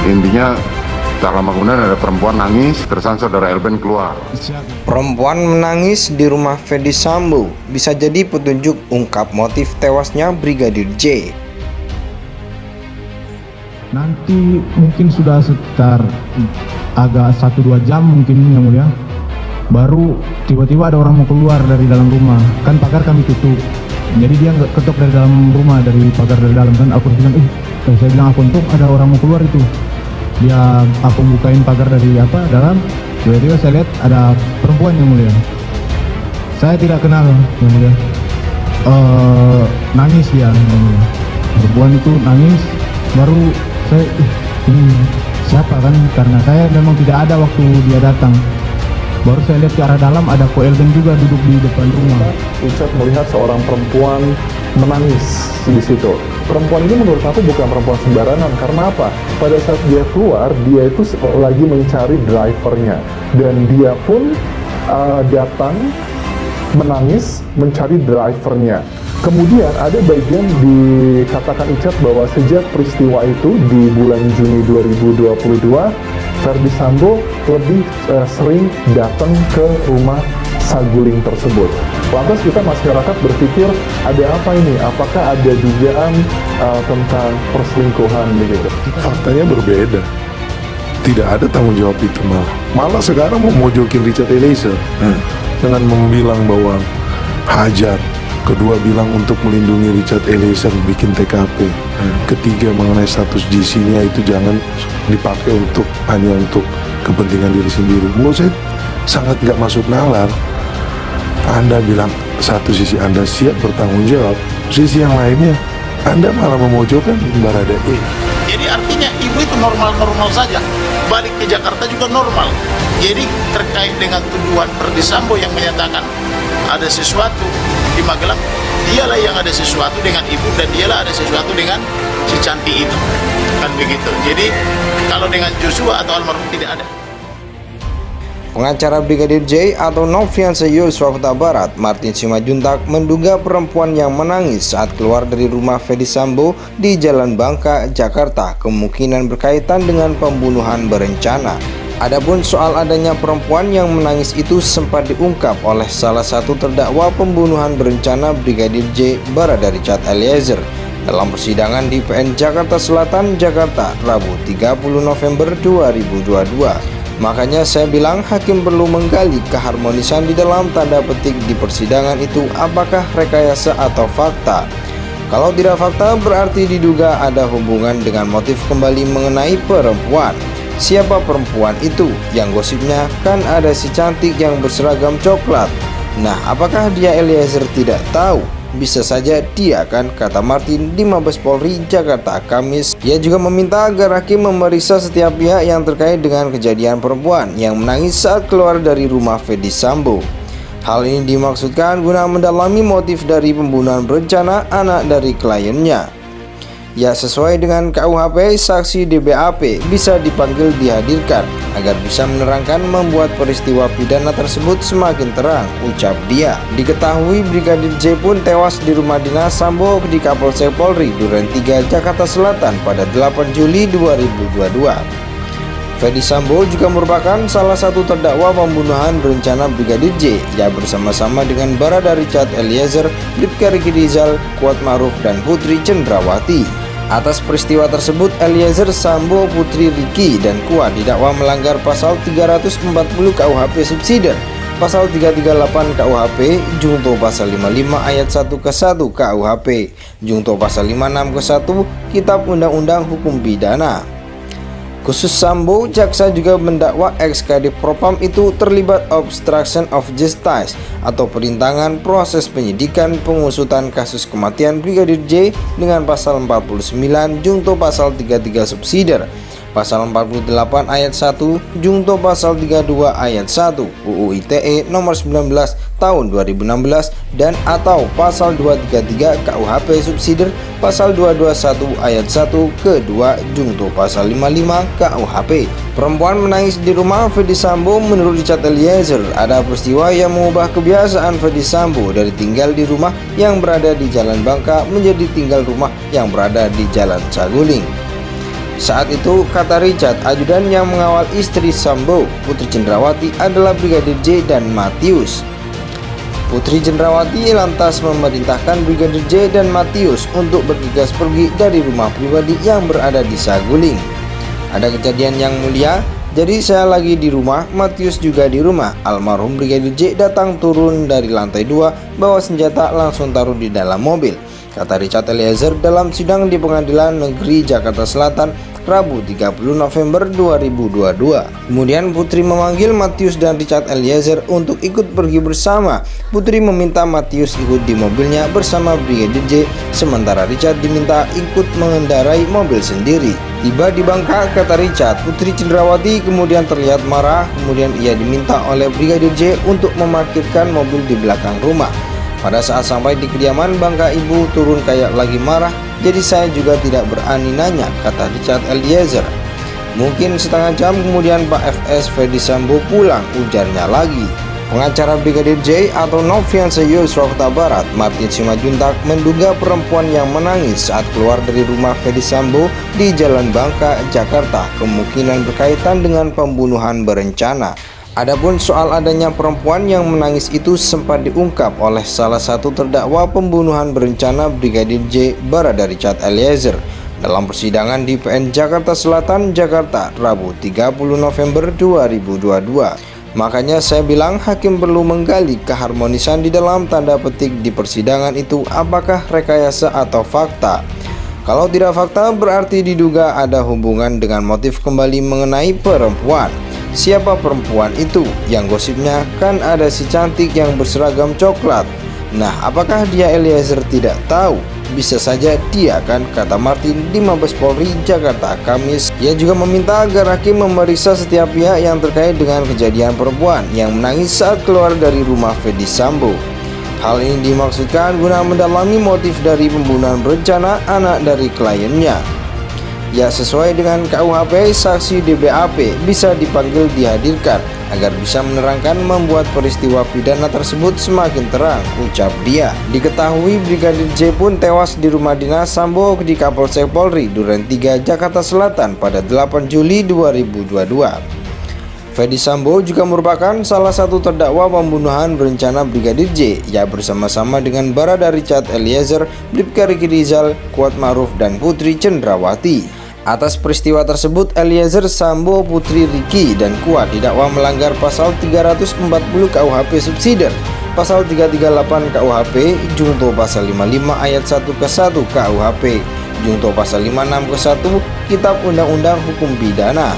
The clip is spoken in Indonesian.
Intinya tak lama kemudian ada perempuan nangis, terusan saudara Elben keluar. Perempuan menangis di rumah Ferdy Sambo bisa jadi petunjuk ungkap motif tewasnya Brigadir J. Nanti mungkin sudah sekitar agak 1-2 jam mungkin yang mulia, baru tiba-tiba ada orang mau keluar dari dalam rumah. Kan pagar kami tutup, jadi dia nggak ketok dari dalam rumah, dari pagar dari dalam. Kan aku bilang, saya bilang aku untuk ada orang mau keluar itu. Dia aku bukain pagar dari dalam, tiba-tiba saya lihat ada perempuan yang mulia. Saya tidak kenal yang mulia. Nangis dia yang mulia. Perempuan itu nangis, baru saya ini siapa kan, karena saya memang tidak ada waktu dia datang. Baru saya lihat ke arah dalam ada Ko Elben juga duduk di depan rumah. Richard melihat seorang perempuan menangis di situ. Perempuan ini menurut aku bukan perempuan sembarangan. Karena apa? Pada saat dia keluar, dia itu lagi mencari drivernya, dan dia pun datang menangis mencari drivernya. Kemudian ada bagian dikatakan Richard bahwa sejak peristiwa itu di bulan Juni 2022, Ferdy Sambo lebih sering datang ke rumah Saguling tersebut. Lantas kita masyarakat berpikir, ada apa ini? Apakah ada dugaan tentang perselingkuhan begitu? Faktanya berbeda. Tidak ada tanggung jawab itu malah sekarang mau mojokin Richard Eliezer dengan membilang bahwa hajar. Kedua bilang untuk melindungi Richard Eliezer bikin TKP. Ketiga mengenai status GC-nya itu jangan dipakai hanya untuk kepentingan diri sendiri. Menurut saya sangat nggak masuk nalar. Anda bilang satu sisi Anda siap bertanggung jawab, sisi yang lainnya Anda malah memojokkan Baradae. Jadi artinya ibu itu normal-normal saja, balik ke Jakarta juga normal. Jadi terkait dengan tuduhan Ferdy Sambo yang menyatakan ada sesuatu di Magelang, dialah yang ada sesuatu dengan ibu dan dialah ada sesuatu dengan si cantik itu, kan begitu. Jadi kalau dengan Joshua atau almarhum tidak ada. Pengacara Brigadir J atau Nofriansah Yosua Huta Barat, Martin Simanjuntak, menduga perempuan yang menangis saat keluar dari rumah Ferdy Sambo di Jalan Bangka, Jakarta kemungkinan berkaitan dengan pembunuhan berencana. Adapun soal adanya perempuan yang menangis itu sempat diungkap oleh salah satu terdakwa pembunuhan berencana Brigadir J, Barada Richard Eliezer, dalam persidangan di PN Jakarta Selatan, Jakarta, Rabu 30 November 2022. Makanya saya bilang hakim perlu menggali keharmonisan di dalam tanda petik di persidangan itu, apakah rekayasa atau fakta. Kalau tidak fakta berarti diduga ada hubungan dengan motif kembali mengenai perempuan. Siapa perempuan itu? Yang gosipnya kan ada si cantik yang berseragam coklat. Nah, apakah dia Eliezer tidak tahu? Bisa saja dia kan, kata Martin di Mabes Polri Jakarta Kamis. Ia juga meminta agar hakim memeriksa setiap pihak yang terkait dengan kejadian perempuan yang menangis saat keluar dari rumah Ferdy Sambo. Hal ini dimaksudkan guna mendalami motif dari pembunuhan berencana anak dari kliennya. Ya, sesuai dengan KUHP, saksi DBAP bisa dipanggil dihadirkan agar bisa menerangkan membuat peristiwa pidana tersebut semakin terang, ucap dia. Diketahui Brigadir J pun tewas di rumah dinas Sambo di Kapolsek Polri Duren 3 Jakarta Selatan pada 8 Juli 2022. Ferdy Sambo juga merupakan salah satu terdakwa pembunuhan berencana Brigadir J, yang bersama-sama dengan Barada Richard Eliezer, Bribka Riki Rizal, Kuat Ma'ruf, dan Putri Cendrawati. Atas peristiwa tersebut, Eliezer, Sambo, Putri, Riki, dan Kuat didakwa melanggar pasal 340 KUHP subsidiar, pasal 338 KUHP, Jungto pasal 55 ayat 1 ke 1 KUHP, Jungto pasal 56 ke 1 Kitab Undang-Undang Hukum Pidana. Khusus Sambo, jaksa juga mendakwa ex-Kadif Propam itu terlibat obstruction of justice atau perintangan proses penyidikan pengusutan kasus kematian Brigadir J dengan pasal 49 Jungto pasal 33 subsidiar, pasal 48 ayat 1 Jungto pasal 32 ayat 1 UU ITE nomor 19 tahun 2016 dan atau pasal 233 KUHP subsidiar, pasal 221 ayat 1 ke-2 Jungto pasal 55 KUHP. Perempuan menangis di rumah Ferdy Sambo. Menurut Richard Eliezer, ada peristiwa yang mengubah kebiasaan Ferdy Sambo dari tinggal di rumah yang berada di Jalan Bangka menjadi tinggal rumah yang berada di Jalan Saguling. Saat itu, kata Richard, ajudan yang mengawal istri Sambo, Putri Cendrawati, adalah Brigadir J dan Matius. Putri Cendrawati lantas memerintahkan Brigadir J dan Matius untuk bergegas pergi dari rumah pribadi yang berada di Saguling. Ada kejadian yang mulia, jadi saya lagi di rumah, Matius juga di rumah. Almarhum Brigadir J datang turun dari lantai 2, bawa senjata langsung taruh di dalam mobil, kata Richard Eliezer dalam sidang di Pengadilan Negeri Jakarta Selatan Rabu 30 November 2022. Kemudian Putri memanggil Matius dan Richard Eliezer untuk ikut pergi bersama. Putri meminta Matius ikut di mobilnya bersama Brigadir J, sementara Richard diminta ikut mengendarai mobil sendiri. Tiba di Bangka, kata Richard, Putri Cendrawati kemudian terlihat marah. Kemudian ia diminta oleh Brigadir J untuk memarkirkan mobil di belakang rumah. Pada saat sampai di kediaman, Bangka ibu turun kayak lagi marah, jadi saya juga tidak berani nanya, kata Richard Eliezer. Mungkin setengah jam kemudian Pak FS Ferdi Sambo pulang, ujarnya lagi. Pengacara Brigadir J atau Nofriansah Yosua Huta Barat, Martin Simanjuntak, menduga perempuan yang menangis saat keluar dari rumah Ferdi Sambo di Jalan Bangka, Jakarta kemungkinan berkaitan dengan pembunuhan berencana. Adapun soal adanya perempuan yang menangis itu sempat diungkap oleh salah satu terdakwa pembunuhan berencana Brigadir J, Barada Richard Eliezer, dalam persidangan di PN Jakarta Selatan, Jakarta, Rabu 30 November 2022. Makanya saya bilang hakim perlu menggali keharmonisan di dalam tanda petik di persidangan itu, apakah rekayasa atau fakta. Kalau tidak fakta, berarti diduga ada hubungan dengan motif kembali mengenai perempuan. Siapa perempuan itu? Yang gosipnya kan ada si cantik yang berseragam coklat. Nah, apakah dia Eliezer tidak tahu? Bisa saja dia kan, kata Martin di Mabes Polri Jakarta Kamis. Ia juga meminta agar hakim memeriksa setiap pihak yang terkait dengan kejadian perempuan yang menangis saat keluar dari rumah Ferdi Sambo. Hal ini dimaksudkan guna mendalami motif dari pembunuhan berencana anak dari kliennya. Ya, sesuai dengan KUHP, saksi DBAP bisa dipanggil dihadirkan agar bisa menerangkan membuat peristiwa pidana tersebut semakin terang, ucap dia. Diketahui Brigadir J pun tewas di rumah dinas Sambo di Kapolsek Polri Duren 3, Jakarta Selatan pada 8 Juli 2022. Ferdi Sambo juga merupakan salah satu terdakwa pembunuhan berencana Brigadir J. Ia bersama-sama dengan Barada Richard Eliezer, Bribka Riki Rizal, Kuat Ma'ruf, dan Putri Cendrawati. Atas peristiwa tersebut, Eliezer, Sambo, Putri, Riki, dan Kuat didakwa melanggar pasal 340 KUHP subsidiar, pasal 338 KUHP, junto pasal 55 ayat 1 ke 1 KUHP, junto pasal 56 ke 1 Kitab Undang-Undang Hukum Pidana.